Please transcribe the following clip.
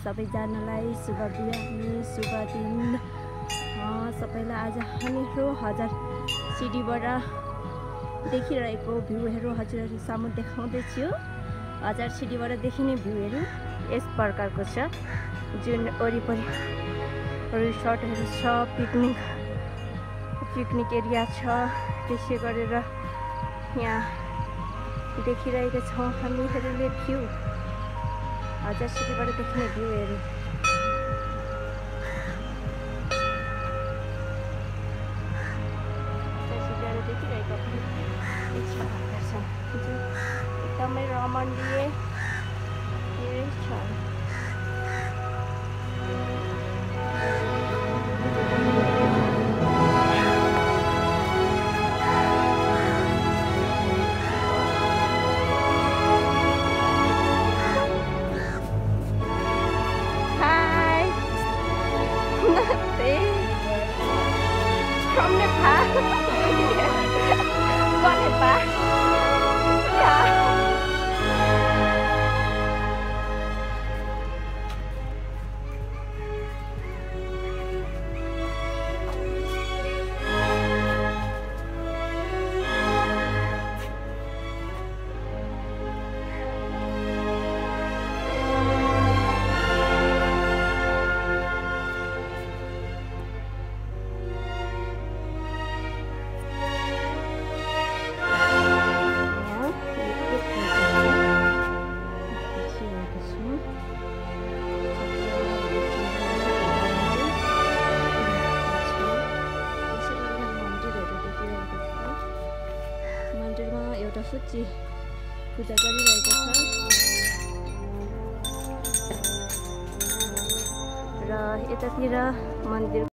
सबैजनालाई शुभ बिहानी शुभ दिन। सबैलाई आज हामीहरू हजार सिडीबाट देखिरहेको भ्यूहरू हजुरहरू सामु देखाउँदैछु। हजार सिडीबाट देखिने भ्यूहरू यस प्रकारको छ, जुन वरिपरि रिसोर्टहरू छ, पिकनिक एरिया छ। त्यसै गरेर यहाँ देखिरहेका छौँ हामीहरूले भ्यू, हजार सिडीबाट देखिने भ्यूहरू। देखिरहेको छ एकदमै रमणीय छ। From Nepal. What Nepal? Yeah. एउटा सूची पूजा गरिरहेको छ र यतातिर मन्दिर